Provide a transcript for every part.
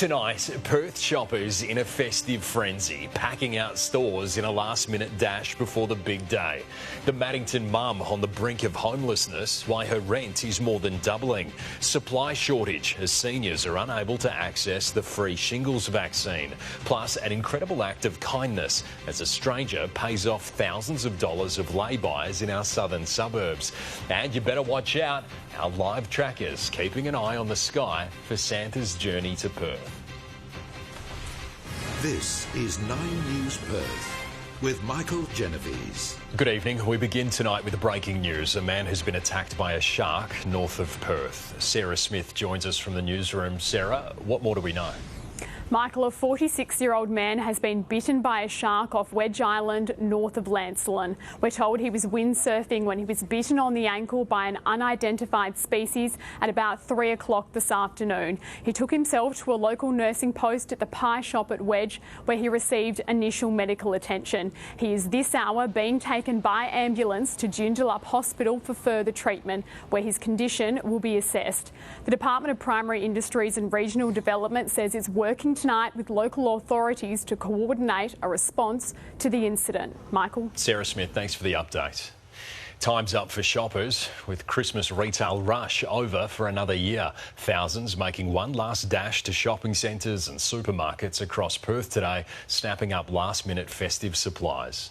Tonight, Perth shoppers in a festive frenzy, packing out stores in a last-minute dash before the big day. The Maddington mum on the brink of homelessness, why her rent is more than doubling. Supply shortage as seniors are unable to access the free Shingles vaccine. Plus, an incredible act of kindness as a stranger pays off thousands of dollars of lay-bys in our southern suburbs. And you better watch out, our live trackers keeping an eye on the sky for Santa's journey to Perth. This is 9 News Perth with Michael Genovese. Good evening. We begin tonight with breaking news. A man has been attacked by a shark north of Perth. Sarah Smith joins us from the newsroom. Sarah, what more do we know? Michael, a 46-year-old man has been bitten by a shark off Wedge Island north of Lancelin. We're told he was windsurfing when he was bitten on the ankle by an unidentified species at about 3 o'clock this afternoon. He took himself to a local nursing post at the pie shop at Wedge where he received initial medical attention. He is this hour being taken by ambulance to Joondalup Hospital for further treatment where his condition will be assessed. The Department of Primary Industries and Regional Development says it's working tonight with local authorities to coordinate a response to the incident. Michael? Sarah Smith, thanks for the update. Time's up for shoppers, with Christmas retail rush over for another year. Thousands making one last dash to shopping centres and supermarkets across Perth today, snapping up last-minute festive supplies.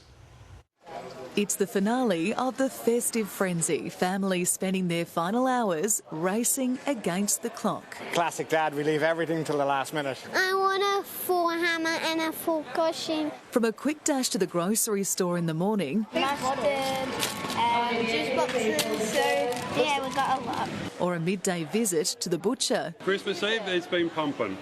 It's the finale of the festive frenzy. Families spending their final hours racing against the clock. Classic dad, we leave everything till the last minute. I want a full hammer and a full cushion. From a quick dash to the grocery store in the morning. Mustard, juice boxes, so yeah, we got a lot. Or a midday visit to the butcher. Christmas Eve, it's been pumping.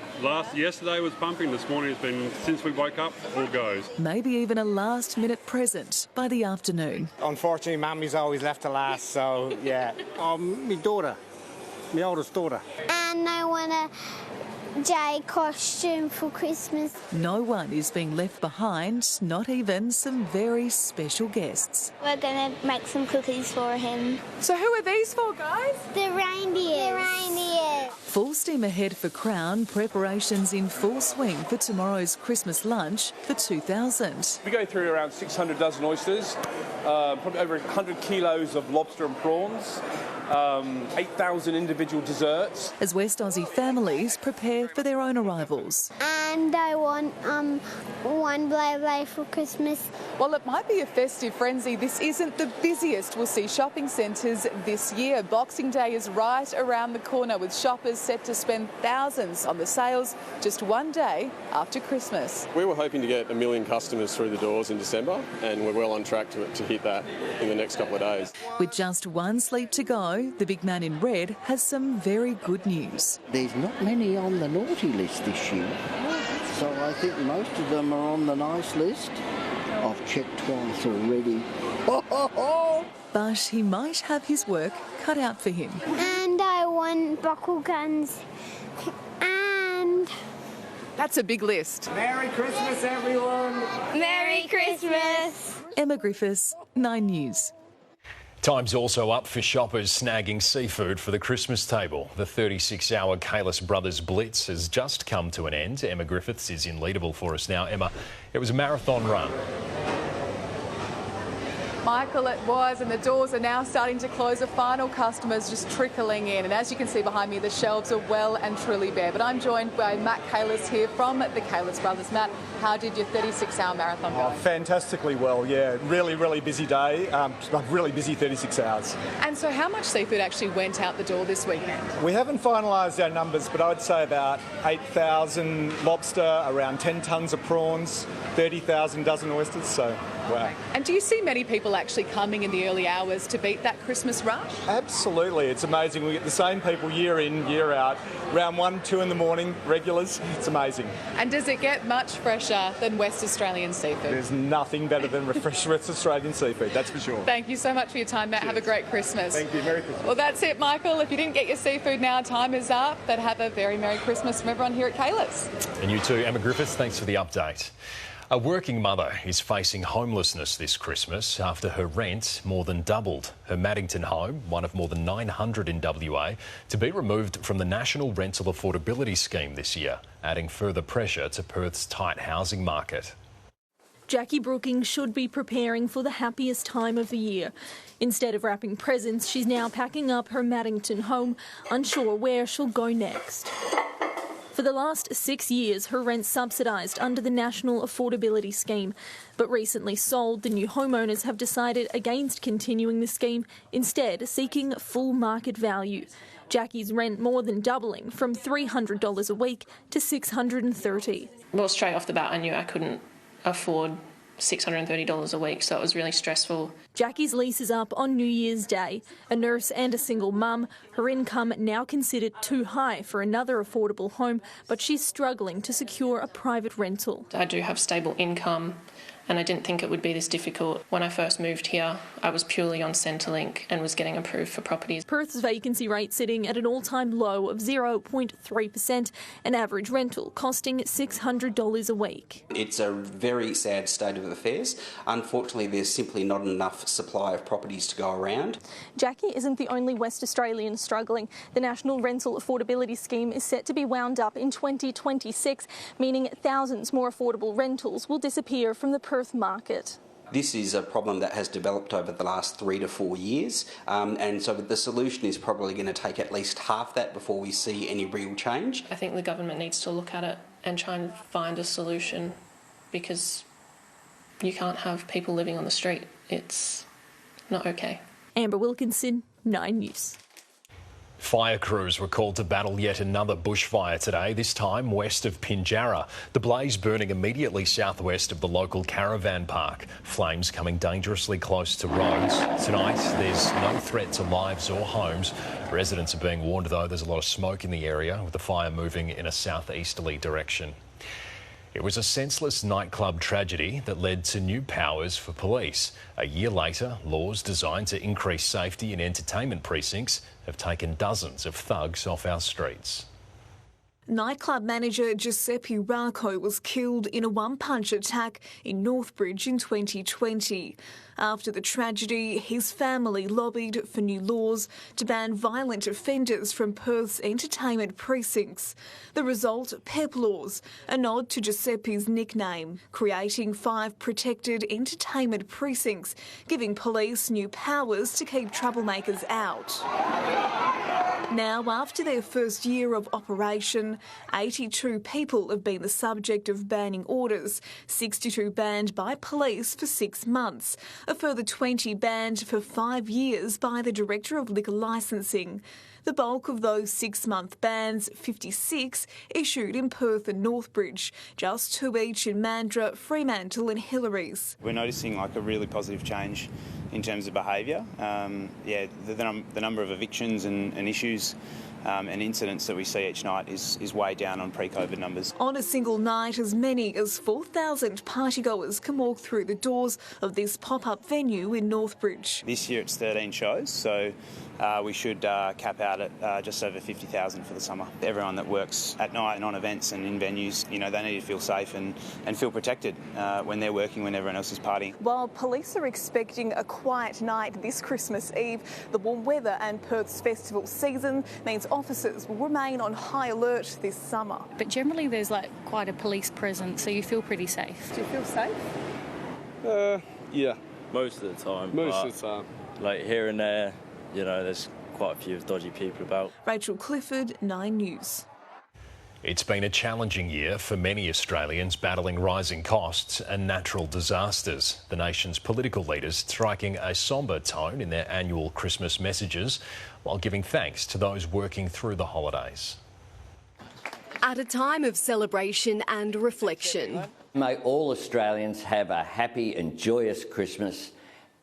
Yesterday was pumping, this morning it's been, since we woke up, all goes. Maybe even a last-minute present by the afternoon. Unfortunately, Mammy's always left to last, so yeah. My daughter, my oldest daughter. And I want a J costume for Christmas. No one is being left behind, not even some very special guests. We're going to make some cookies for him. So who are these for, guys? The reindeer. The reindeer. Full steam ahead for Crown, preparations in full swing for tomorrow's Christmas lunch for 2,000. We go through around 600 dozen oysters, probably over 100 kilos of lobster and prawns, 8,000 individual desserts. As West Aussie families prepare for their own arrivals. And I want one blay for Christmas. Well, it might be a festive frenzy. This isn't the busiest we'll see shopping centres this year. Boxing Day is right around the corner with shoppers set to spend thousands on the sales just one day after Christmas. We were hoping to get 1 million customers through the doors in December, and we're well on track to hit that in the next couple of days. With just one sleep to go, the big man in red has some very good news. There's not many on the naughty list this year, so I think most of them are on the nice list. I've checked twice already. But he might have his work cut out for him. And I want buckle guns. And... That's a big list. Merry Christmas, everyone. Merry Christmas. Emma Griffiths, 9 News. Time's also up for shoppers snagging seafood for the Christmas table. The 36-hour Kalis Brothers Blitz has just come to an end. Emma Griffiths is in Leederville for us now. Emma, it was a marathon run. Michael, it was, and the doors are now starting to close. The final customers just trickling in. And as you can see behind me, the shelves are well and truly bare. But I'm joined by Matt Kalis here from the Kalis Brothers. Matt, how did your 36-hour marathon go? Fantastically well, yeah. Really busy day, a really busy 36 hours. And so how much seafood actually went out the door this weekend? We haven't finalised our numbers, but I would say about 8,000 lobster, around 10 tonnes of prawns, 30,000 dozen oysters, so wow. And do you see many people actually coming in the early hours to beat that Christmas rush? Absolutely, it's amazing. We get the same people year in, year out. Around 1, 2 in the morning, regulars. It's amazing. And does it get much fresher than West Australian seafood? There's nothing better than West Australian seafood, that's for sure. Thank you so much for your time, Matt. Cheers. Have a great Christmas. Thank you. Merry Christmas. Well, that's it, Michael. If you didn't get your seafood now, time is up. But have a very Merry Christmas from everyone here at Kalis. And you too, Emma Griffiths. Thanks for the update. A working mother is facing homelessness this Christmas after her rent more than doubled. Her Maddington home, one of more than 900 in WA, to be removed from the National Rental Affordability Scheme this year, adding further pressure to Perth's tight housing market. Jackie Brooking should be preparing for the happiest time of the year. Instead of wrapping presents, she's now packing up her Maddington home, unsure where she'll go next. For the last 6 years, her rent's subsidised under the National Affordability Scheme. But recently sold, the new homeowners have decided against continuing the scheme, instead seeking full market value. Jackie's rent more than doubling from $300 a week to $630. Well, straight off the bat, I knew I couldn't afford $630 a week, so it was really stressful. Jackie's lease is up on New Year's Day. A nurse and a single mum, her income now considered too high for another affordable home, but she's struggling to secure a private rental. I do have stable income, and I didn't think it would be this difficult. When I first moved here, I was purely on Centrelink and was getting approved for properties. Perth's vacancy rate sitting at an all-time low of 0.3%, an average rental costing $600 a week. It's a very sad state of affairs. Unfortunately, there's simply not enough supply of properties to go around. Jackie isn't the only West Australian struggling. The National Rental Affordability Scheme is set to be wound up in 2026, meaning thousands more affordable rentals will disappear from the Perth market. This is a problem that has developed over the last 3 to 4 years, and so the solution is probably going to take at least half that before we see any real change. I think the government needs to look at it and try and find a solution, because you can't have people living on the street. It's not okay. Amber Wilkinson, 9 News. Fire crews were called to battle yet another bushfire today, this time west of Pinjarra. The blaze burning immediately southwest of the local caravan park. Flames coming dangerously close to roads. Tonight, there's no threat to lives or homes. Residents are being warned, though, there's a lot of smoke in the area, with the fire moving in a southeasterly direction. It was a senseless nightclub tragedy that led to new powers for police. A year later, laws designed to increase safety in entertainment precincts have taken dozens of thugs off our streets. Nightclub manager Giuseppe Racco was killed in a one-punch attack in Northbridge in 2020. After the tragedy, his family lobbied for new laws to ban violent offenders from Perth's entertainment precincts. The result, PEP laws, a nod to Giuseppe's nickname, creating 5 protected entertainment precincts, giving police new powers to keep troublemakers out. Now, after their first year of operation, 82 people have been the subject of banning orders, 62 banned by police for 6 months, a further 20 banned for 5 years by the Director of Liquor Licensing. The bulk of those 6-month bans, 56, issued in Perth and Northbridge, just 2 each in Mandurah, Fremantle and Hillary's. We're noticing like a really positive change in terms of behaviour. The number of evictions and issues and incidents that we see each night is way down on pre-COVID numbers. On a single night, as many as 4,000 partygoers can walk through the doors of this pop-up venue in Northbridge. This year it's 13 shows, so we should cap out at just over 50,000 for the summer. Everyone that works at night and on events and in venues, you know, they need to feel safe and feel protected when they're working, when everyone else is partying. While police are expecting a quiet night this Christmas Eve, the warm weather and Perth's festival season means officers will remain on high alert this summer. But generally there's like quite a police presence, so you feel pretty safe. Do you feel safe? Yeah. Most of the time. Most of the time. Like here and there, you know, there's quite a few dodgy people about. Rachel Clifford, 9 News. It's been a challenging year for many Australians battling rising costs and natural disasters. The nation's political leaders striking a sombre tone in their annual Christmas messages while giving thanks to those working through the holidays. At a time of celebration and reflection. May all Australians have a happy and joyous Christmas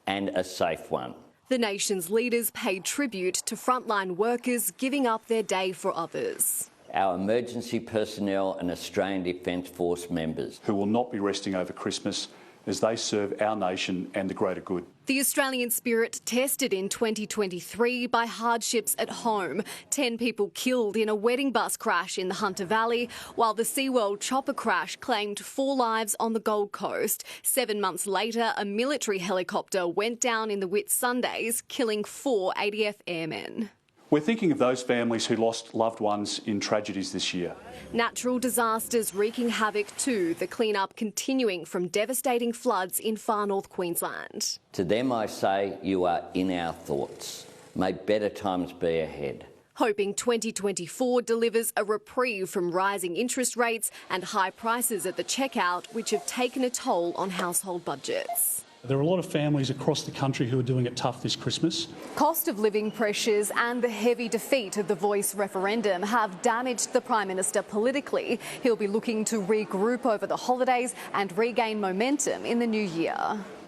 and a safe one. The nation's leaders paid tribute to frontline workers giving up their day for others. Our emergency personnel and Australian Defence Force members. Who will not be resting over Christmas as they serve our nation and the greater good. The Australian spirit tested in 2023 by hardships at home. 10 people killed in a wedding bus crash in the Hunter Valley, while the SeaWorld chopper crash claimed 4 lives on the Gold Coast. 7 months later, a military helicopter went down in the Whitsundays, killing 4 ADF airmen. We're thinking of those families who lost loved ones in tragedies this year. Natural disasters wreaking havoc too, the clean-up continuing from devastating floods in far north Queensland. To them I say, you are in our thoughts. May better times be ahead. Hoping 2024 delivers a reprieve from rising interest rates and high prices at the checkout, which have taken a toll on household budgets. There are a lot of families across the country who are doing it tough this Christmas. Cost of living pressures and the heavy defeat of the Voice referendum have damaged the Prime Minister politically. He'll be looking to regroup over the holidays and regain momentum in the new year.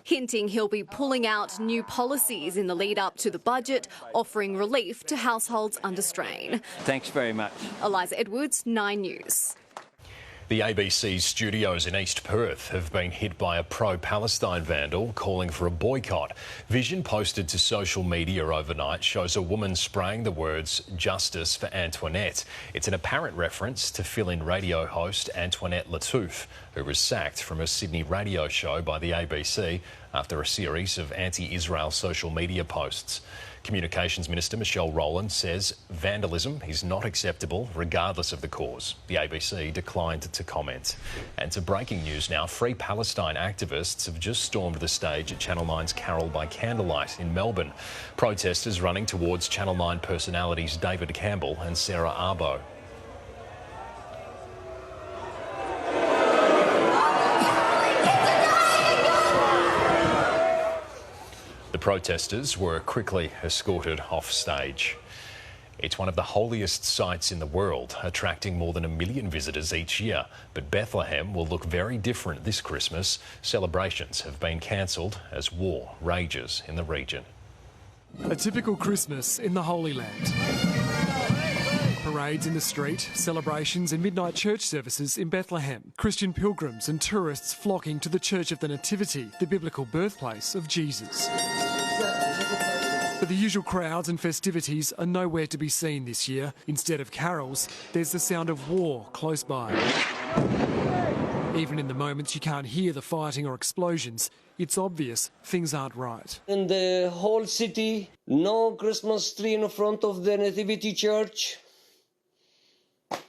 Hinting he'll be pulling out new policies in the lead up to the budget, offering relief to households under strain. Thanks very much. Eliza Edwards, 9 News. The ABC's studios in East Perth have been hit by a pro-Palestine vandal calling for a boycott. Vision posted to social media overnight shows a woman spraying the words "Justice for Antoinette." It's an apparent reference to fill-in radio host Antoinette Lattouf, who was sacked from a Sydney radio show by the ABC after a series of anti-Israel social media posts. Communications Minister Michelle Rowland says vandalism is not acceptable regardless of the cause. The ABC declined to comment. And to breaking news now, Free Palestine activists have just stormed the stage at Channel 9's Carol by Candlelight in Melbourne. Protesters running towards Channel 9 personalities David Campbell and Sarah Arbo. The protesters were quickly escorted off stage. It's one of the holiest sites in the world, attracting more than 1 million visitors each year. But Bethlehem will look very different this Christmas. Celebrations have been cancelled as war rages in the region. A typical Christmas in the Holy Land. Parades in the street, celebrations and midnight church services in Bethlehem. Christian pilgrims and tourists flocking to the Church of the Nativity, the biblical birthplace of Jesus. But the usual crowds and festivities are nowhere to be seen this year. Instead of carols, there's the sound of war close by. Even in the moments you can't hear the fighting or explosions, it's obvious things aren't right. In the whole city, no Christmas tree in front of the Nativity Church.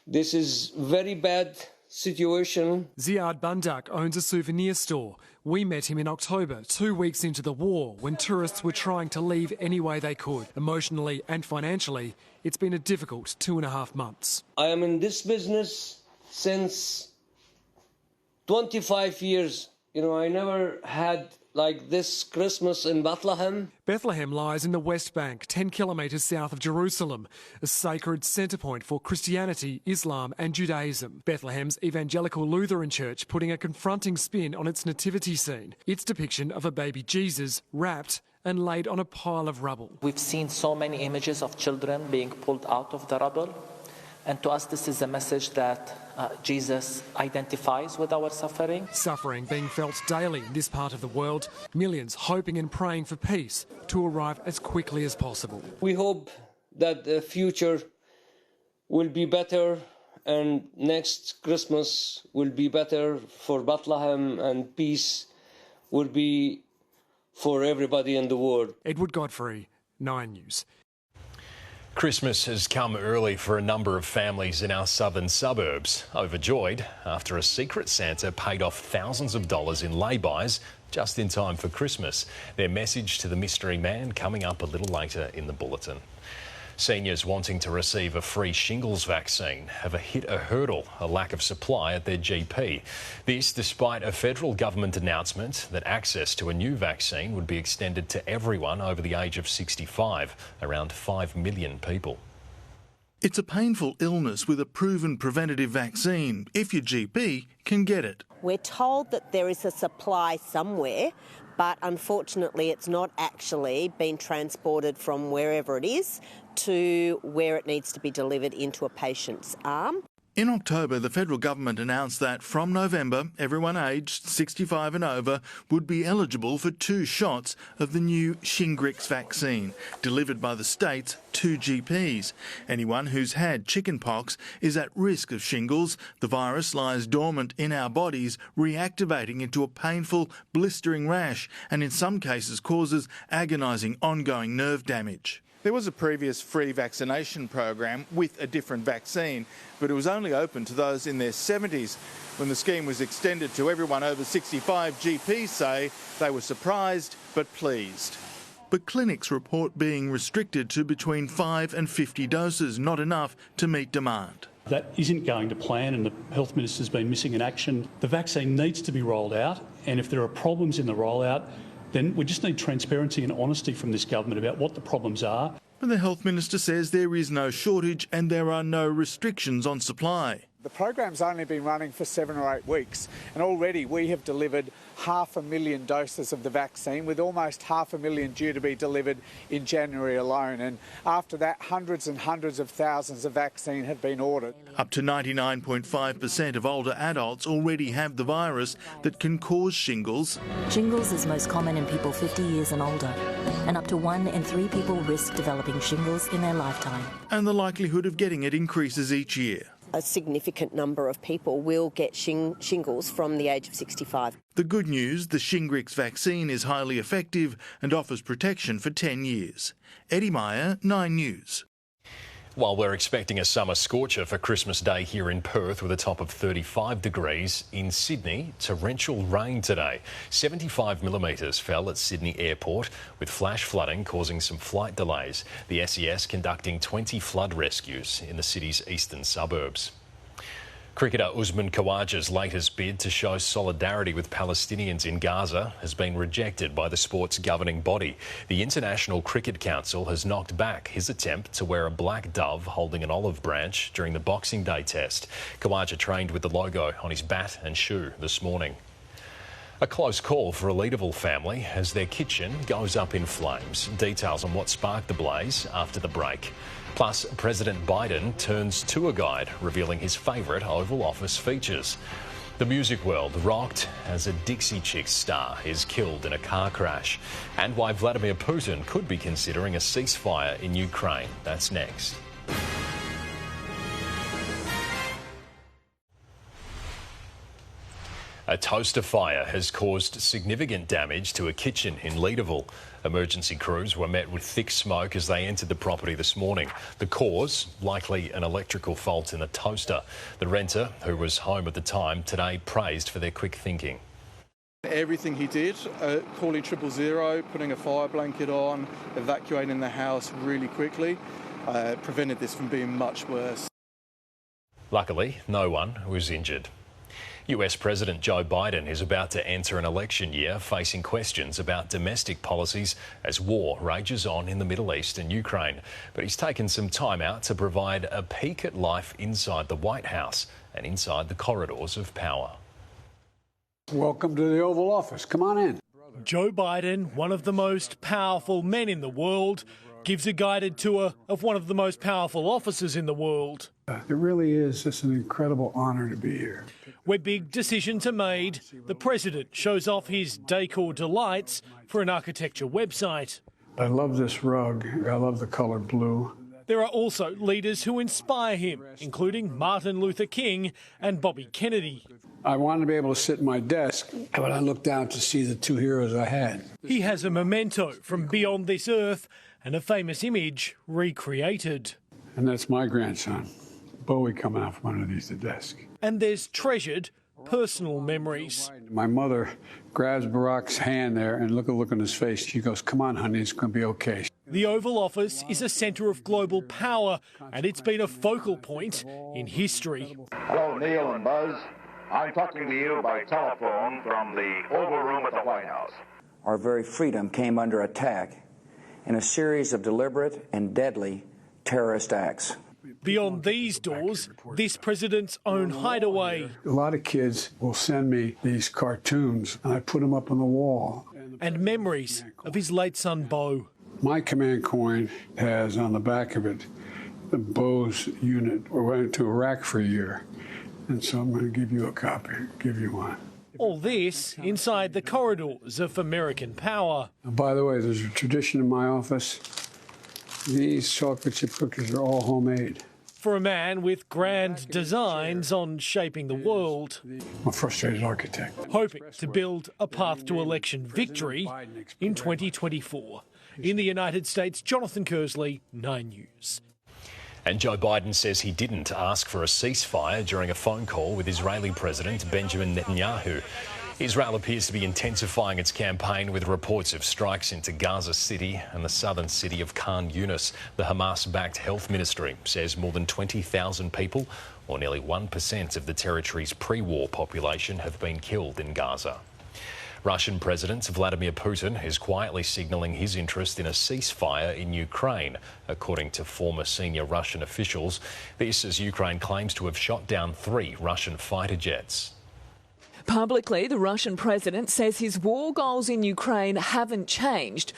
This is very bad situation. Ziad Bundak owns a souvenir store. We met him in October, 2 weeks into the war, when tourists were trying to leave any way they could. Emotionally and financially, it's been a difficult 2.5 months. I am in this business since 25 years. You know, I never had like this Christmas in Bethlehem. Bethlehem lies in the West Bank, 10 kilometres south of Jerusalem, a sacred centre point for Christianity, Islam and Judaism. Bethlehem's Evangelical Lutheran Church putting a confronting spin on its nativity scene. Its depiction of a baby Jesus wrapped and laid on a pile of rubble. We've seen so many images of children being pulled out of the rubble. And to us, this is a message that Jesus identifies with our suffering. Suffering being felt daily in this part of the world. Millions hoping and praying for peace to arrive as quickly as possible. We hope that the future will be better and next Christmas will be better for Bethlehem and peace will be for everybody in the world. Edward Godfrey, 9 News. Christmas has come early for a number of families in our southern suburbs, overjoyed after a secret Santa paid off thousands of dollars in lay-bys just in time for Christmas. Their message to the mystery man coming up a little later in the bulletin. Seniors wanting to receive a free shingles vaccine have hit a hurdle, a lack of supply at their GP. This despite a federal government announcement that access to a new vaccine would be extended to everyone over the age of 65, around 5 million people. It's a painful illness with a proven preventative vaccine, if your GP can get it. We're told that there is a supply somewhere, but unfortunately it's not actually been transported from wherever it is to where it needs to be delivered into a patient's arm. In October, the federal government announced that from November, everyone aged 65 and over would be eligible for 2 shots of the new Shingles vaccine, delivered by the state's 2 GPs. Anyone who's had chickenpox is at risk of shingles. The virus lies dormant in our bodies, reactivating into a painful, blistering rash, and in some cases causes agonising ongoing nerve damage. There was a previous free vaccination program with a different vaccine, but it was only open to those in their 70s. When the scheme was extended to everyone over 65, GPs say they were surprised but pleased. But clinics report being restricted to between 5 and 50 doses, not enough to meet demand. That isn't going to plan, and the Health Minister's been missing in action. The vaccine needs to be rolled out, and if there are problems in the rollout, then we just need transparency and honesty from this government about what the problems are. But the Health Minister says there is no shortage and there are no restrictions on supply. The program's only been running for 7 or 8 weeks, and already we have delivered 500,000 doses of the vaccine, with almost 500,000 due to be delivered in January alone. And after that, hundreds and hundreds of thousands of vaccine have been ordered. Up to 99.5% of older adults already have the virus that can cause shingles. Shingles is most common in people 50 years and older, and up to 1 in 3 people risk developing shingles in their lifetime. And the likelihood of getting it increases each year. A significant number of people will get shingles from the age of 65. The good news, the Shingles vaccine is highly effective and offers protection for 10 years. Eddie Meyer, 9 News. While we're expecting a summer scorcher for Christmas Day here in Perth with a top of 35 degrees, in Sydney, torrential rain today. 75 millimetres fell at Sydney Airport, with flash flooding causing some flight delays. The SES conducting 20 flood rescues in the city's eastern suburbs. Cricketer Usman Khawaja's latest bid to show solidarity with Palestinians in Gaza has been rejected by the sport's governing body. The International Cricket Council has knocked back his attempt to wear a black dove holding an olive branch during the Boxing Day test. Khawaja trained with the logo on his bat and shoe this morning. A close call for a Leederville family as their kitchen goes up in flames. Details on what sparked the blaze after the break. Plus, President Biden turns tour guide, revealing his favourite Oval Office features. The music world rocked as a Dixie Chicks star is killed in a car crash. And why Vladimir Putin could be considering a ceasefire in Ukraine. That's next. A toaster fire has caused significant damage to a kitchen in Leederville. Emergency crews were met with thick smoke as they entered the property this morning. The cause, likely an electrical fault in the toaster. The renter, who was home at the time, today praised for their quick thinking. Everything he did, calling 000, putting a fire blanket on, evacuating the house really quickly, prevented this from being much worse. Luckily, no one was injured. US President Joe Biden is about to enter an election year facing questions about domestic policies as war rages on in the Middle East and Ukraine. But he's taken some time out to provide a peek at life inside the White House and inside the corridors of power. Welcome to the Oval Office. Come on in. Joe Biden, one of the most powerful men in the world, gives a guided tour of one of the most powerful offices in the world. It really is just an incredible honour to be here. Where big decisions are made, the president shows off his decor delights for an architecture website. I love this rug. I love the colour blue. There are also leaders who inspire him, including Martin Luther King and Bobby Kennedy. I wanted to be able to sit at my desk, but I looked down to see the 2 heroes I had. He has a memento from beyond this earth and a famous image recreated. And that's my grandson, Bowie, coming out from underneath the desk. And there's treasured personal memories. My mother grabs Barack's hand there and look on his face. She goes, "Come on, honey, it's going to be okay." The Oval Office is a centre of global power, and it's been a focal point in history. Hello, Neil and Buzz. I'm talking to you by telephone from the Oval Room at the White House. Our very freedom came under attack in a series of deliberate and deadly terrorist acts. Beyond these doors, this president's own hideaway. A lot of kids will send me these cartoons, and I put them up on the wall. And memories of his late son, Beau. My command coin has on the back of it, the Bose unit, or went to Iraq for a year. And so I'm going to give you a copy, give you one. All this inside the corridors of American power. And by the way, there's a tradition in my office. These chocolate chip cookies are all homemade. For a man with grand designs on shaping the world. I'm a frustrated architect. Hoping to build a path to election victory in 2024. In the United States, Jonathan Kersley, 9 News. And Joe Biden says he didn't ask for a ceasefire during a phone call with Israeli President Benjamin Netanyahu. Israel appears to be intensifying its campaign with reports of strikes into Gaza City and the southern city of Khan Yunis. The Hamas-backed health ministry says more than 20,000 people, or nearly 1% of the territory's pre-war population, have been killed in Gaza. Russian President Vladimir Putin is quietly signalling his interest in a ceasefire in Ukraine, according to former senior Russian officials. This as Ukraine claims to have shot down 3 Russian fighter jets. Publicly, the Russian president says his war goals in Ukraine haven't changed,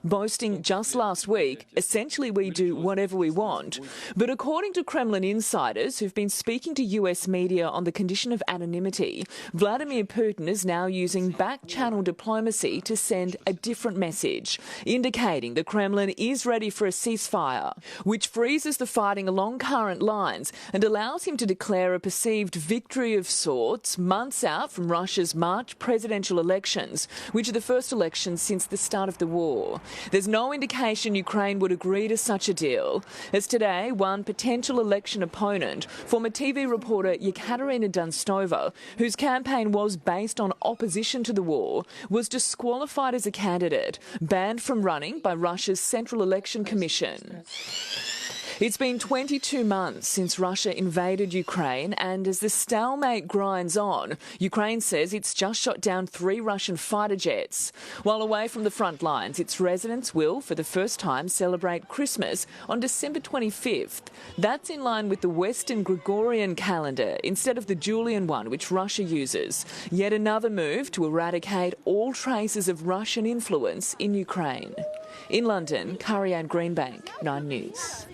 boasting just last week, essentially we do whatever we want. But according to Kremlin insiders who've been speaking to US media on the condition of anonymity, Vladimir Putin is now using back-channel diplomacy to send a different message, indicating the Kremlin is ready for a ceasefire, which freezes the fighting along current lines and allows him to declare a perceived victory of sorts months out from Russia's March presidential elections, which are the first elections since the start of the war. There's no indication Ukraine would agree to such a deal, as today one potential election opponent, former TV reporter Yekaterina Dunstova, whose campaign was based on opposition to the war, was disqualified as a candidate, banned from running by Russia's Central Election Commission. It's been 22 months since Russia invaded Ukraine, and as the stalemate grinds on, Ukraine says it's just shot down 3 Russian fighter jets. While away from the front lines, its residents will, for the first time, celebrate Christmas on December 25th. That's in line with the Western Gregorian calendar instead of the Julian one, which Russia uses. Yet another move to eradicate all traces of Russian influence in Ukraine. In London, Carrie-Anne Greenbank, 9 News.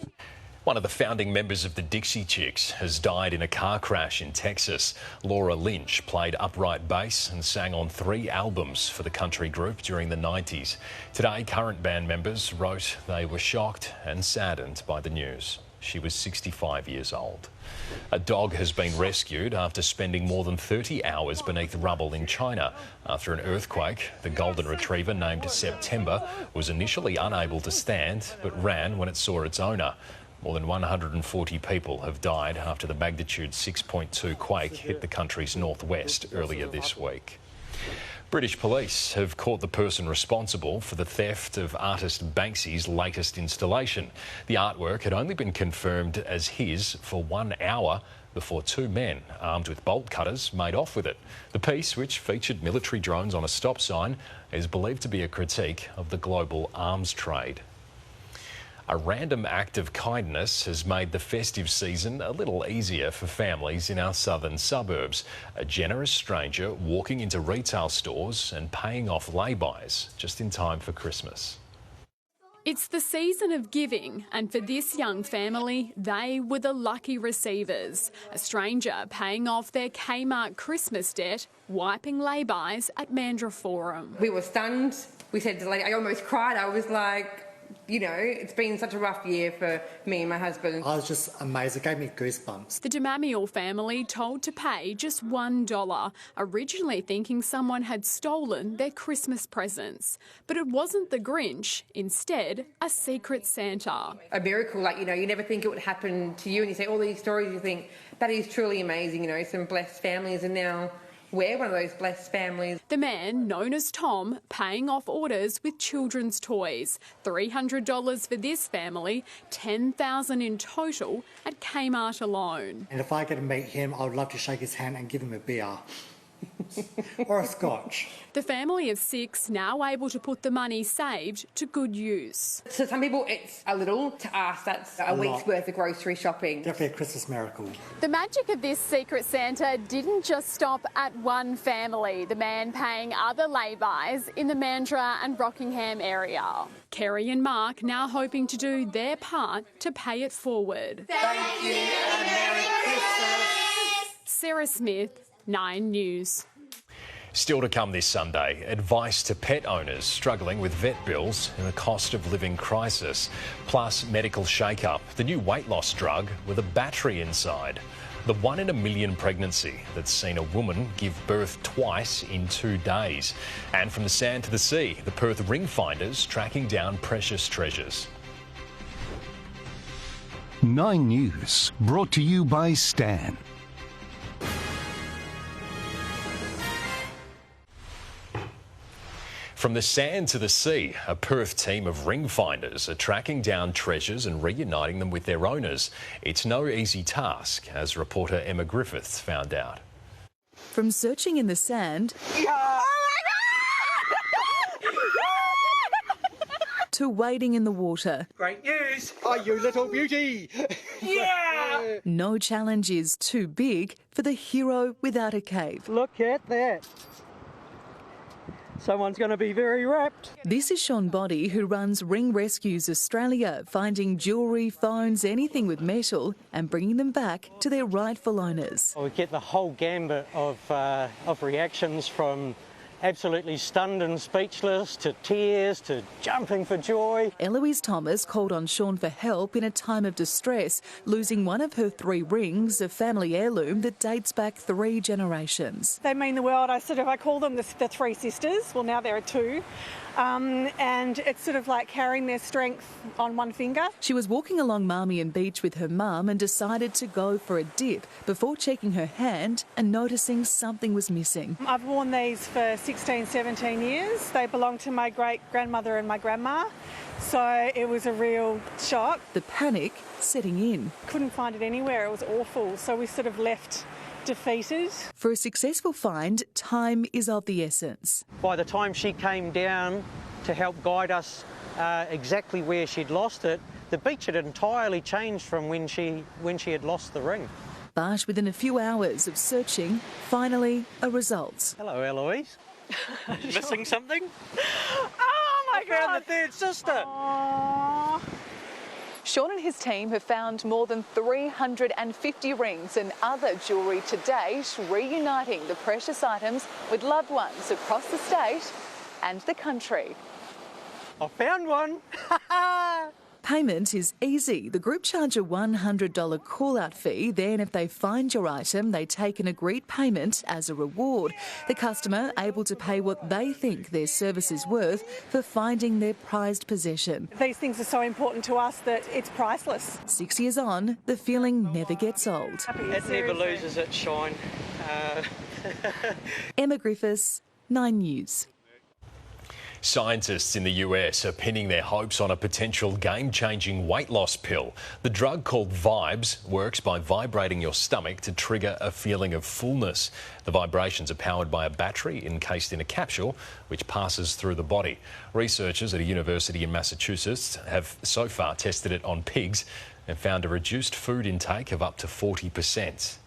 One of the founding members of the Dixie Chicks has died in a car crash in Texas. Laura Lynch played upright bass and sang on 3 albums for the country group during the 90s. Today, current band members wrote they were shocked and saddened by the news. She was 65 years old. A dog has been rescued after spending more than 30 hours beneath rubble in China. After an earthquake, the golden retriever named September was initially unable to stand but ran when it saw its owner. More than 140 people have died after the magnitude 6.2 quake hit the country's northwest earlier this week. British police have caught the person responsible for the theft of artist Banksy's latest installation. The artwork had only been confirmed as his for 1 hour before 2 men armed with bolt cutters made off with it. The piece, which featured military drones on a stop sign, is believed to be a critique of the global arms trade. A random act of kindness has made the festive season a little easier for families in our southern suburbs. A generous stranger walking into retail stores and paying off laybys just in time for Christmas. It's the season of giving, and for this young family, they were the lucky receivers. A stranger paying off their Kmart Christmas debt, wiping laybys at Mandurah Forum. We were stunned. We said to the lady, I almost cried. I was like, you know, it's been such a rough year for me and my husband. I was just amazed. It gave me goosebumps. The DeMamiel family told to pay just $1, originally thinking someone had stolen their Christmas presents. But it wasn't the Grinch, instead a secret Santa. A miracle, like, you know, you never think it would happen to you, and you say all these stories, you think, that is truly amazing, you know, some blessed families, and now we're one of those blessed families. The man, known as Tom, paying off orders with children's toys. $300 for this family, $10,000 in total at Kmart alone. And if I get to meet him, I would love to shake his hand and give him a beer. or a scotch. The family of 6 now able to put the money saved to good use. So some people it's a little, to us that's a week's worth of grocery shopping. Definitely a Christmas miracle. The magic of this Secret Santa didn't just stop at one family, the man paying other lay-bys in the Mandurah and Rockingham area. Kerry and Mark now hoping to do their part to pay it forward. Thank you and Merry Christmas. Sarah Smith, 9 News. Still to come this Sunday, advice to pet owners struggling with vet bills and a cost of living crisis, plus medical shake-up, the new weight loss drug with a battery inside, the 1 in a million pregnancy that's seen a woman give birth twice in 2 days, and from the sand to the sea, the Perth ring finders tracking down precious treasures. 9 News, brought to you by Stan. From the sand to the sea, a Perth team of ring finders are tracking down treasures and reuniting them with their owners. It's no easy task, as reporter Emma Griffiths found out. From searching in the sand to wading in the water. Great news! Oh, you little beauty! Yeah! No challenge is too big for the hero without a cave. Look at that. Someone's going to be very rapt. This is Sean Boddy, who runs Ring Rescues Australia, finding jewellery, phones, anything with metal and bringing them back to their rightful owners. We get the whole gambit of reactions, from absolutely stunned and speechless to tears to jumping for joy. Eloise Thomas called on Sean for help in a time of distress, losing one of her 3 rings, a family heirloom that dates back 3 generations. They mean the world. I call them the 3 sisters. Well, now there are 2. And it's sort of like carrying their strength on one finger. She was walking along Marmion Beach with her mum and decided to go for a dip before checking her hand and noticing something was missing. I've worn these for 16, 17 years. They belong to my great-grandmother and my grandma, so it was a real shock. The panic setting in. Couldn't find it anywhere. It was awful, so we sort of left defeated. For a successful find, time is of the essence. By the time she came down to help guide us exactly where she'd lost it, the beach had entirely changed from when she had lost the ring. But within a few hours of searching, finally a result. Hello, Eloise. Missing something? Oh my God! I found the 3rd sister. Aww. Sean and his team have found more than 350 rings and other jewellery to date, reuniting the precious items with loved ones across the state and the country. I found one! Payment is easy. The group charge a $100 call-out fee. Then if they find your item, they take an agreed payment as a reward. The customer able to pay what they think their service is worth for finding their prized possession. These things are so important to us that it's priceless. 6 years on, the feeling never gets old. It never loses its shine. Emma Griffiths, 9 News. Scientists in the US are pinning their hopes on a potential game-changing weight loss pill. The drug, called Vibes, works by vibrating your stomach to trigger a feeling of fullness. The vibrations are powered by a battery encased in a capsule which passes through the body. Researchers at a university in Massachusetts have so far tested it on pigs and found a reduced food intake of up to 40%.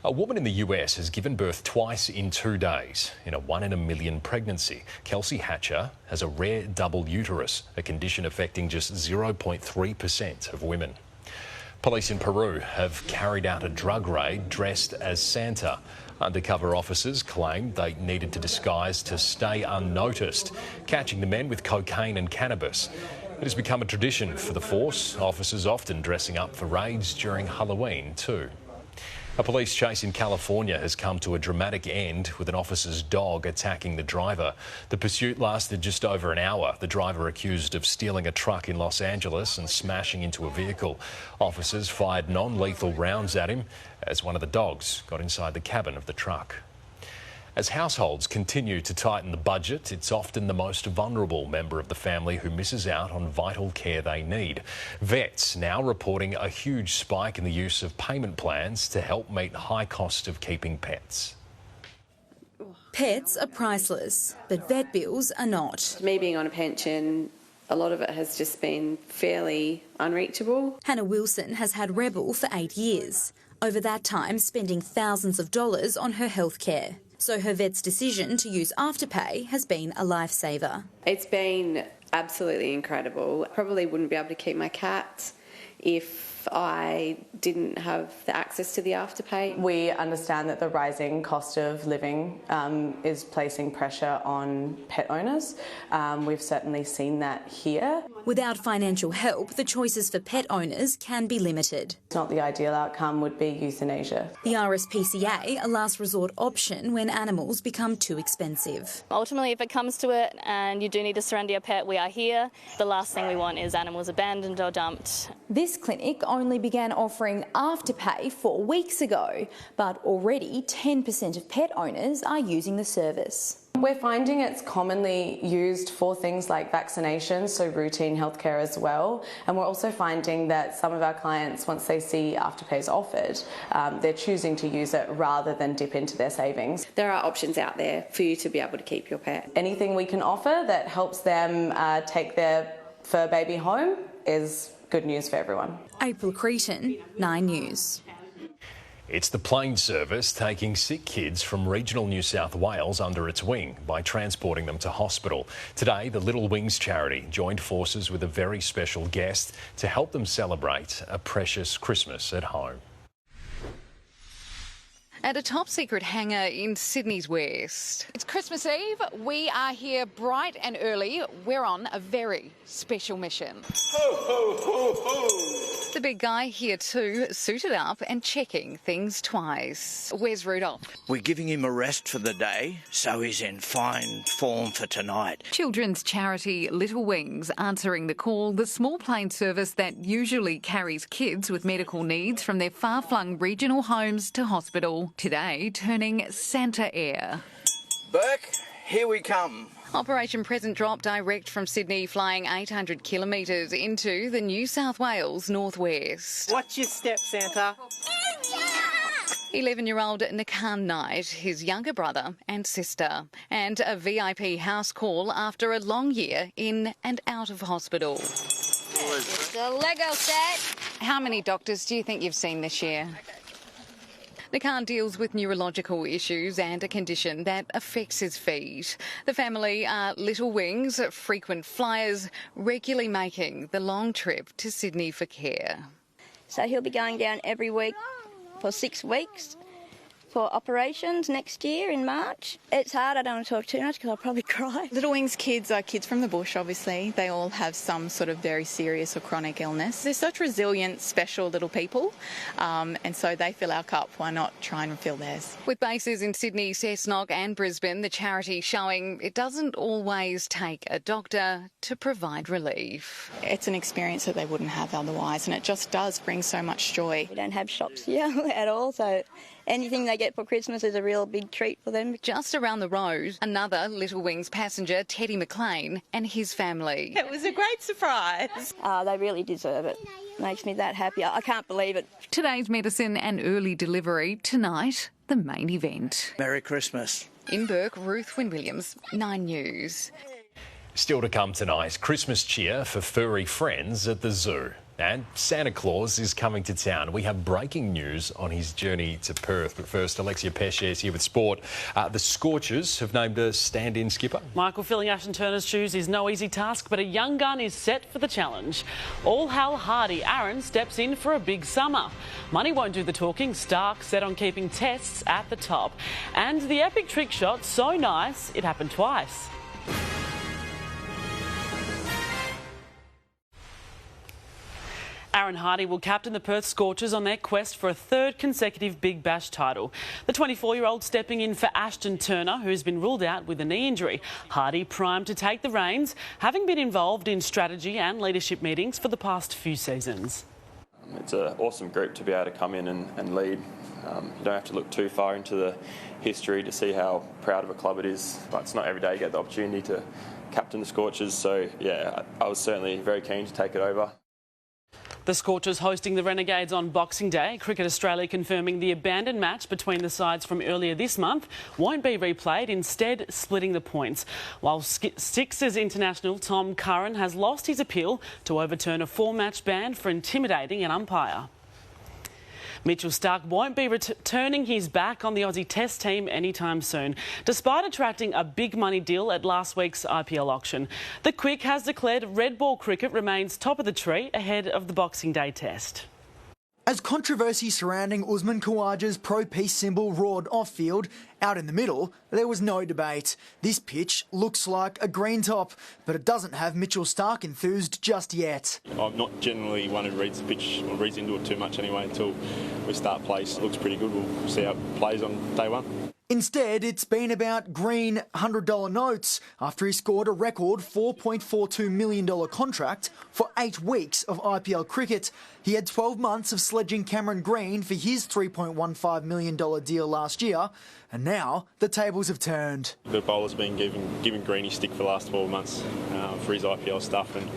A woman in the US has given birth twice in 2 days in a 1 in a million pregnancy. Kelsey Hatcher has a rare double uterus, a condition affecting just 0.3% of women. Police in Peru have carried out a drug raid dressed as Santa. Undercover officers claimed they needed to disguise to stay unnoticed, catching the men with cocaine and cannabis. It has become a tradition for the force, officers often dressing up for raids during Halloween too. A police chase in California has come to a dramatic end with an officer's dog attacking the driver. The pursuit lasted just over an hour. The driver accused of stealing a truck in Los Angeles and smashing into a vehicle. Officers fired non-lethal rounds at him as one of the dogs got inside the cabin of the truck. As households continue to tighten the budget, it's often the most vulnerable member of the family who misses out on vital care they need. Vets now reporting a huge spike in the use of payment plans to help meet high cost of keeping pets. Pets are priceless, but vet bills are not. Me being on a pension, a lot of it has just been fairly unreachable. Hannah Wilson has had Rebel for 8 years. Over that time, spending thousands of dollars on her health care. So her vet's decision to use Afterpay has been a lifesaver. It's been absolutely incredible. I probably wouldn't be able to keep my cats if I didn't have the access to the Afterpay. We understand that the rising cost of living is placing pressure on pet owners. We've certainly seen that here. Without financial help, the choices for pet owners can be limited. It's not the ideal outcome would be euthanasia. The RSPCA, a last resort option when animals become too expensive. Ultimately, if it comes to it and you do need to surrender your pet, we are here. The last thing we want is animals abandoned or dumped. This clinic only began offering Afterpay 4 weeks ago, but already 10% of pet owners are using the service. We're finding it's commonly used for things like vaccinations, so routine healthcare as well. And we're also finding that some of our clients, once they see Afterpay's offered, they're choosing to use it rather than dip into their savings. There are options out there for you to be able to keep your pet. Anything we can offer that helps them take their fur baby home is good news for everyone. April Cretan, 9 News. It's the plane service taking sick kids from regional New South Wales under its wing by transporting them to hospital. Today, the Little Wings charity joined forces with a very special guest to help them celebrate a precious Christmas at home. At a top-secret hangar in Sydney's west. It's Christmas Eve. We are here bright and early. We're on a very special mission. Ho, ho, ho, ho! The big guy here too, suited up and checking things twice. Where's Rudolph? We're giving him a rest for the day, so he's in fine form for tonight. Children's charity Little Wings answering the call, the small plane service that usually carries kids with medical needs from their far-flung regional homes to hospital. Today, turning Santa Air. Burke, here we come. Operation Present Drop direct from Sydney, flying 800 kilometres into the New South Wales northwest. Watch your step, Santa. 11-year-old Nakan Knight, his younger brother and sister, and a VIP house call after a long year in and out of hospital. It's a Lego set. How many doctors do you think you've seen this year? Nakan deals with neurological issues and a condition that affects his feet. The family are Little Wings, frequent flyers, regularly making the long trip to Sydney for care. So he'll be going down every week for 6 weeks for operations next year in March. It's hard, I don't want to talk too much because I'll probably cry. Little Wings kids are kids from the bush, obviously. They all have some sort of very serious or chronic illness. They're such resilient, special little people, and so they fill our cup. Why not try and fill theirs? With bases in Sydney, Cessnock and Brisbane, the charity showing it doesn't always take a doctor to provide relief. It's an experience that they wouldn't have otherwise, and it just does bring so much joy. We don't have shops here at all, so anything they get for Christmas is a real big treat for them. Just around the road, another Little Wings passenger, Teddy McLean, and his family. It was a great surprise. They really deserve it. Makes me that happy. I can't believe it. Today's medicine and early delivery. Tonight, the main event. Merry Christmas. In Burke, Ruth Wynne-Williams, 9 News. Still to come tonight, Christmas cheer for furry friends at the zoo. And Santa Claus is coming to town. We have breaking news on his journey to Perth. But first, Alexia Pesce is here with sport. The Scorchers have named a stand-in skipper. Michael, filling Ashton Turner's shoes is no easy task, but a young gun is set for the challenge. All Hal Hardy Aaron steps in for a big summer. Money won't do the talking. Stark set on keeping tests at the top. And the epic trick shot, so nice, it happened twice. Aaron Hardy will captain the Perth Scorchers on their quest for a third consecutive Big Bash title. The 24-year-old stepping in for Ashton Turner, who's been ruled out with a knee injury. Hardy primed to take the reins, having been involved in strategy and leadership meetings for the past few seasons. It's an awesome group to be able to come in and lead. You don't have to look too far into the history to see how proud of a club it is. But it's not every day you get the opportunity to captain the Scorchers, so yeah, I was certainly very keen to take it over. The Scorchers hosting the Renegades on Boxing Day. Cricket Australia confirming the abandoned match between the sides from earlier this month won't be replayed, instead splitting the points. While Sixers international Tom Curran has lost his appeal to overturn a 4-match ban for intimidating an umpire. Mitchell Starc won't be turning his back on the Aussie Test team anytime soon, despite attracting a big money deal at last week's IPL auction. The Quick has declared red ball cricket remains top of the tree ahead of the Boxing Day Test. As controversy surrounding Usman Khawaja's pro-peace symbol roared off-field, out in the middle, there was no debate. This pitch looks like a green top, but it doesn't have Mitchell Starc enthused just yet. I'm not generally one who reads the pitch or reads into it too much anyway until we start play. It looks pretty good. We'll see how it plays on day one. Instead, it's been about green $100 notes after he scored a record $4.42 million contract for 8 weeks of IPL cricket. He had 12 months of sledging Cameron Green for his $3.15 million deal last year, and now the tables have turned. The bowler's been giving Greeny stick for the last 12 months for his IPL stuff, and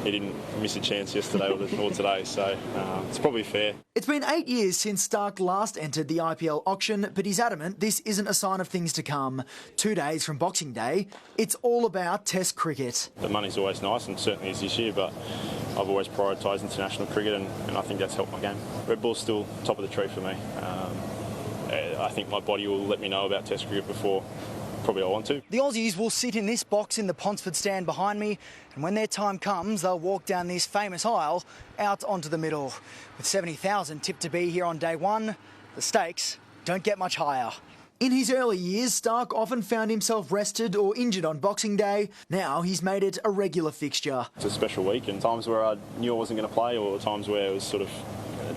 he didn't miss a chance yesterday or today, so it's probably fair. It's been 8 years since Starc last entered the IPL auction, but he's adamant this isn't a sign of things to come. 2 days from Boxing Day, it's all about Test cricket. The money's always nice, and certainly is this year, but I've always prioritised international cricket, and I think that's helped my game. Red ball's still top of the tree for me. I think my body will let me know about Test cricket before probably I want to. The Aussies will sit in this box in the Ponsford stand behind me, and when their time comes, they'll walk down this famous aisle out onto the middle. With 70,000 tipped to be here on day one, the stakes don't get much higher. In his early years, Starc often found himself rested or injured on Boxing Day. Now he's made it a regular fixture. It's a special week, and times where I knew I wasn't going to play, or times where it was sort of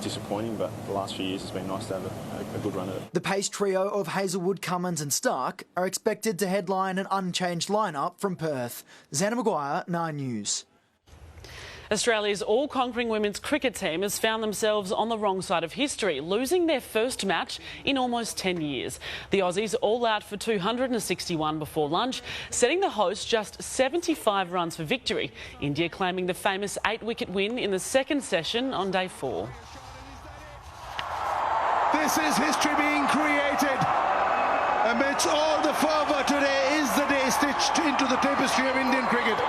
disappointing, but the last few years it's been nice to have a good run at it. The pace trio of Hazelwood, Cummins and Starc are expected to headline an unchanged lineup from Perth. Xana Maguire, 9 News. Australia's all-conquering women's cricket team has found themselves on the wrong side of history, losing their first match in almost 10 years. The Aussies all out for 261 before lunch, setting the hosts just 75 runs for victory. India claiming the famous 8-wicket win in the second session on day 4. This is history being created. Amidst all the fervour, today is the day stitched into the tapestry of Indian cricket.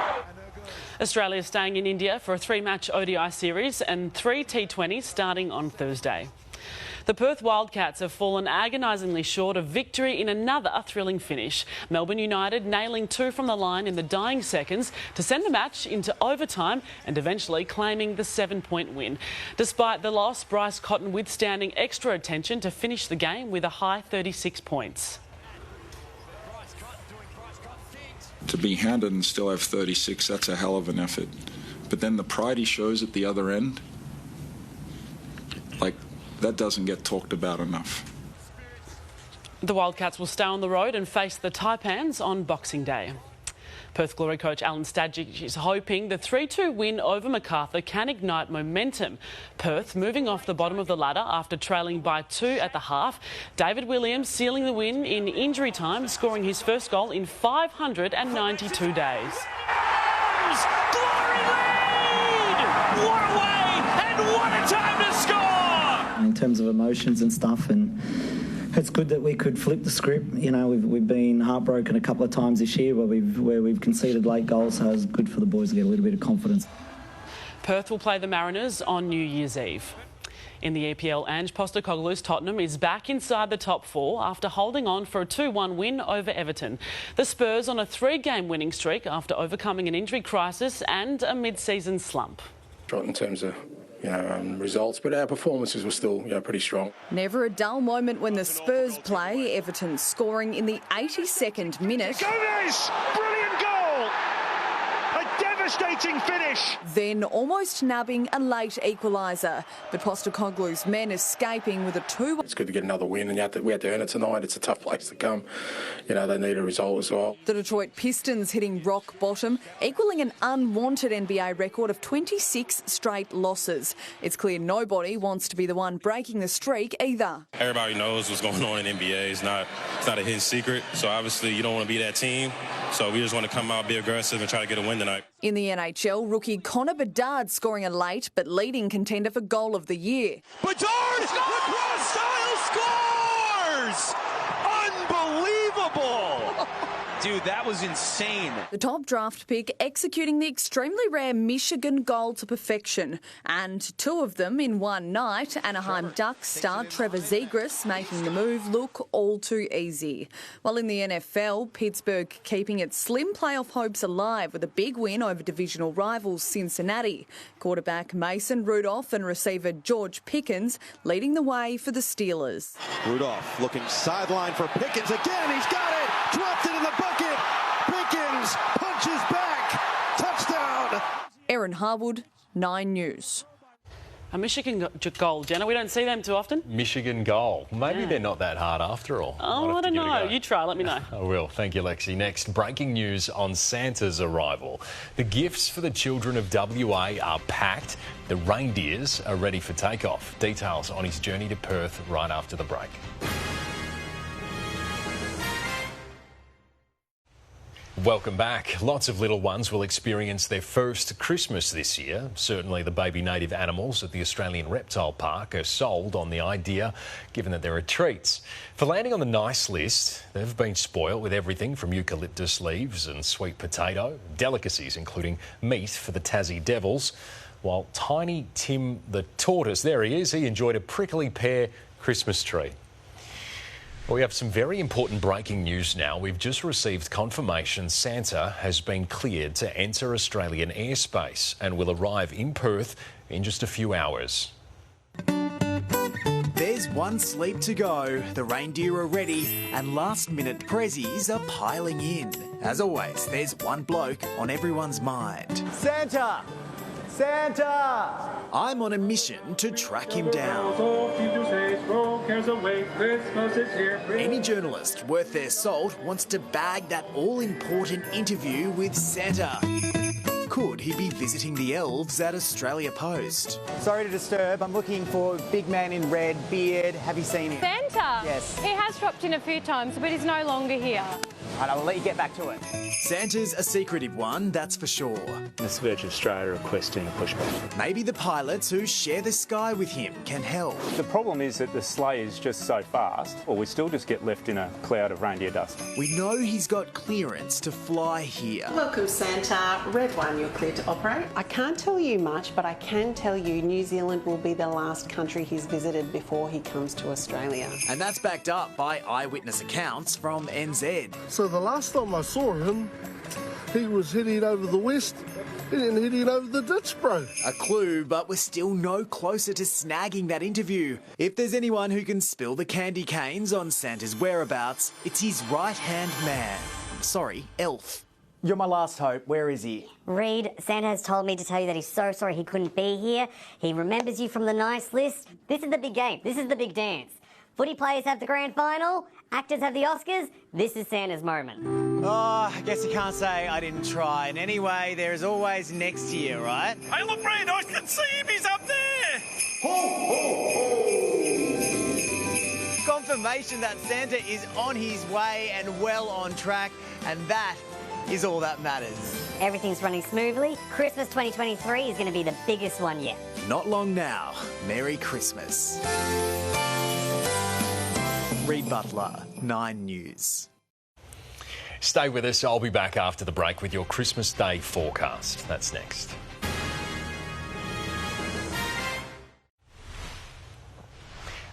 Australia staying in India for a 3-match ODI series and 3 T20s starting on Thursday. The Perth Wildcats have fallen agonisingly short of victory in another thrilling finish. Melbourne United nailing 2 from the line in the dying seconds to send the match into overtime and eventually claiming the 7-point win. Despite the loss, Bryce Cotton withstanding extra attention to finish the game with a high 36 points. To be handed and still have 36, that's a hell of an effort. But then the pride he shows at the other end, that doesn't get talked about enough. The Wildcats will stay on the road and face the Taipans on Boxing Day. Perth Glory coach Alan Stadgic is hoping the 3-2 win over Macarthur can ignite momentum. Perth moving off the bottom of the ladder after trailing by 2 at the half. David Williams sealing the win in injury time, scoring his first goal in 592 days. Glory lead! What a way and what a time to score! In terms of emotions and stuff, and it's good that we could flip the script. You know, we've been heartbroken a couple of times this year where we've conceded late goals, so it's good for the boys to get a little bit of confidence. Perth will play the Mariners on New Year's Eve. In the EPL, Ange Postecoglou's Tottenham is back inside the top 4 after holding on for a 2-1 win over Everton. The Spurs on a 3-game winning streak after overcoming an injury crisis and a mid-season slump. In terms of results, but our performances were still pretty strong. Never a dull moment when the Spurs play. Everton scoring in the 82nd minute. Genovese! Brilliant goal! A devastating finish! Then almost nabbing a late equaliser, but Postecoglou's men escaping with a 2-1. It's good to get another win, and we had to earn it tonight. It's a tough place to come. They need a result as well. The Detroit Pistons hitting rock bottom, equalling an unwanted NBA record of 26 straight losses. It's clear nobody wants to be the one breaking the streak either. Everybody knows what's going on in NBA. It's not a hidden secret, so obviously you don't want to be that team. So we just want to come out, be aggressive, and try to get a win tonight. In the NHL, rookie Connor Bedard scoring a late but leading contender for goal of the year. Bedard! Lacrosse style scores! Unbelievable! Dude, that was insane. The top draft pick executing the extremely rare Michigan goal to perfection, and two of them in one night. Anaheim Ducks star Trevor Zegras making the move look all too easy. While in the NFL, Pittsburgh keeping its slim playoff hopes alive with a big win over divisional rivals Cincinnati. Quarterback Mason Rudolph and receiver George Pickens leading the way for the Steelers. Rudolph looking sideline for Pickens again. He's got it. Dropped it in the bucket. Pickens punches back. Touchdown. Erin Harwood, 9 News. A Michigan goal, Jenna. We don't see them too often. Michigan goal. Maybe they're not that hard after all. Oh, I don't know. You try. Let me know. I will. Thank you, Alexia. Next, breaking news on Santa's arrival. The gifts for the children of WA are packed. The reindeers are ready for takeoff. Details on his journey to Perth right after the break. Welcome back. Lots of little ones will experience their first Christmas this year. Certainly the baby native animals at the Australian Reptile Park are sold on the idea, given that there are treats. For landing on the nice list, they've been spoiled with everything from eucalyptus leaves and sweet potato, delicacies including meat for the Tassie Devils, while Tiny Tim the tortoise, there he is, he enjoyed a prickly pear Christmas tree. We have some very important breaking news now. We've just received confirmation Santa has been cleared to enter Australian airspace and will arrive in Perth in just a few hours. There's one sleep to go, the reindeer are ready, and last-minute prezzies are piling in. As always, there's one bloke on everyone's mind. Santa! Santa! I'm on a mission to track him down. Any journalist worth their salt wants to bag that all-important interview with Santa. Could he be visiting the elves at Australia Post? Sorry to disturb, I'm looking for big man in red, beard. Have you seen him? Santa? Yes. He has dropped in a few times, but he's no longer here. All right, I will let you get back to it. Santa's a secretive one, that's for sure. This Virgin Australia requesting a pushback. Maybe the pilots who share the sky with him can help. The problem is that the sleigh is just so fast, or we still just get left in a cloud of reindeer dust. We know he's got clearance to fly here. Welcome, Santa. Red 1, you're clear to operate. I can't tell you much, but I can tell you New Zealand will be the last country he's visited before he comes to Australia. And that's backed up by eyewitness accounts from NZ. So the last time I saw him, he was heading over the west and heading over the ditch, bro. A clue, but we're still no closer to snagging that interview. If there's anyone who can spill the candy canes on Santa's whereabouts, it's his right-hand man. Sorry, elf. You're my last hope. Where is he? Reed, Santa has told me to tell you that he's so sorry he couldn't be here. He remembers you from the nice list. This is the big game. This is the big dance. Footy players have the grand final. Actors have the Oscars. This is Santa's moment. Oh, I guess you can't say I didn't try. And anyway, there is always next year, right? Hey, look, Reed, I can see him. He's up there. Ho, ho, ho. Confirmation that Santa is on his way and well on track, and that is all that matters. Everything's running smoothly. Christmas 2023 is going to be the biggest one yet. Not long now. Merry Christmas. Reed Butler, 9 News. Stay with us. I'll be back after the break with your Christmas Day forecast. That's next.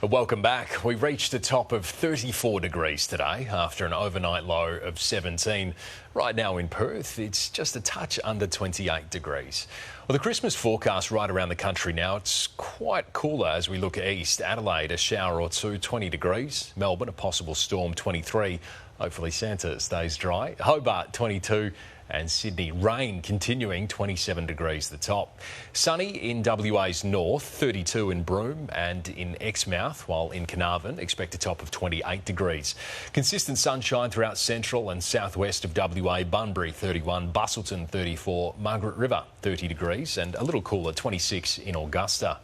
Welcome back. We reached a top of 34 degrees today after an overnight low of 17. Right now in Perth, it's just a touch under 28 degrees. Well, the Christmas forecast right around the country now, it's quite cooler as we look east. Adelaide, a shower or two, 20 degrees. Melbourne, a possible storm, 23. Hopefully Santa stays dry. Hobart, 22. And Sydney, rain continuing, 27 degrees the top. Sunny in WA's north, 32 in Broome and in Exmouth, while in Carnarvon, expect a top of 28 degrees. Consistent sunshine throughout central and southwest of WA, Bunbury 31, Busselton 34, Margaret River 30 degrees and a little cooler, 26 in Augusta.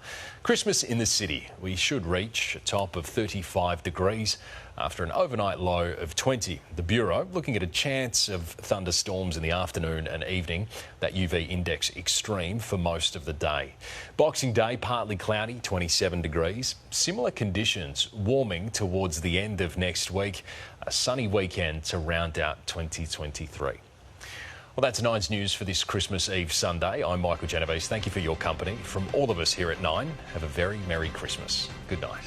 Christmas in the city. We should reach a top of 35 degrees after an overnight low of 20. The Bureau looking at a chance of thunderstorms in the afternoon and evening. That UV index extreme for most of the day. Boxing Day, partly cloudy, 27 degrees. Similar conditions warming towards the end of next week. A sunny weekend to round out 2023. Well, that's Nine's news for this Christmas Eve Sunday. I'm Michael Genovese. Thank you for your company. From all of us here at Nine, have a very Merry Christmas. Good night.